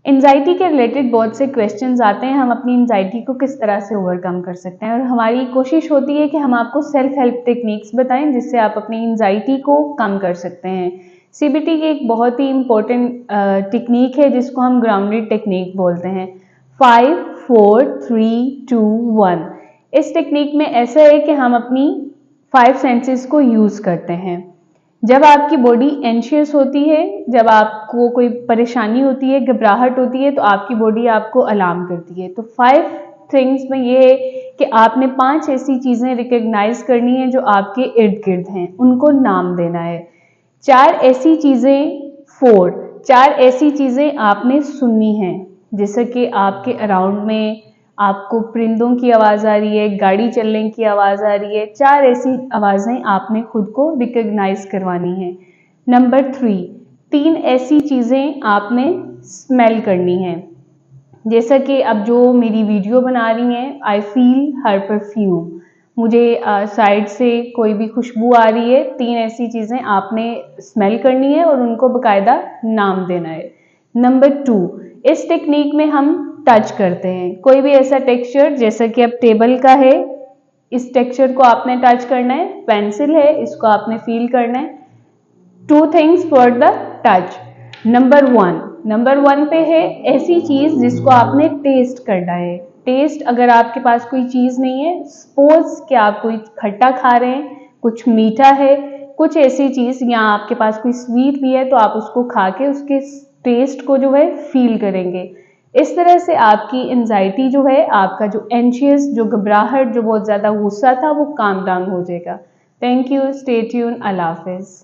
Anxiety के related बहुत से क्वेश्चंस आते हैं, हम अपनी एंजाइटी को किस तरह से ओवरकम कर सकते हैं, और हमारी कोशिश होती है कि हम आपको सेल्फ हेल्प टेक्निक्स बताएं जिससे आप अपनी एंजाइटी को कम कर सकते हैं। सीबीटी की एक बहुत ही इम्पोर्टेंट टेक्निक है जिसको हम ग्राउंडेड टेक्निक बोलते हैं। 5 4 3 2 1। इस टेक्निक में ऐसा है कि हम अपनी 5 सेंसेस को यूज करते हैं। जब आपकी बॉडी एंशियस होती है, जब आपको कोई परेशानी होती है, घबराहट होती है, तो आपकी बॉडी आपको अलार्म करती है। तो 5 थिंग्स में ये है कि आपने 5 ऐसी चीजें रिकग्नाइज करनी है जो आपके इर्द गिर्द हैं, उनको नाम देना है। 4 ऐसी चीजें आपने सुननी है, जैसे कि आपके अराउंड में आपको परिंदों की आवाज आ रही है, गाड़ी चलने की आवाज आ रही है। 4 ऐसी आवाजें आपने खुद को रिकग्नाइज करवानी है। नंबर 3 ऐसी चीजें आपने स्मेल करनी है, जैसा कि अब जो मेरी वीडियो बना रही हैं, आई फील हर परफ्यूम, मुझे साइड से कोई भी खुशबू आ रही है। 3 ऐसी चीजें आपने स्मेल करनी है और उनको बकायदा नाम देना है। नंबर 2, इस टेक्निक में हम टच करते हैं कोई भी ऐसा टेक्सचर, जैसा कि अब टेबल का है, इस टेक्सचर को आपने टच करना है। पेंसिल है, इसको आपने फील करना है। 2 things for the touch. Number 1 पे है ऐसी चीज जिसको आपने टेस्ट करना है। टेस्ट, अगर आपके पास कोई चीज नहीं है, सपोज कि आप कोई खट्टा खा रहे हैं, कुछ मीठा है, कुछ ऐसी चीज, या आपके पास कोई स्वीट भी है, तो आप उसको खा के उसके टेस्ट को जो है फील करेंगे। इस तरह से आपकी एंजाइटी जो है, आपका जो एंशियस, जो घबराहट, जो बहुत ज्यादा गुस्सा था, वो काम डाउन हो जाएगा। Thank you, stay tune, Allah Hafiz.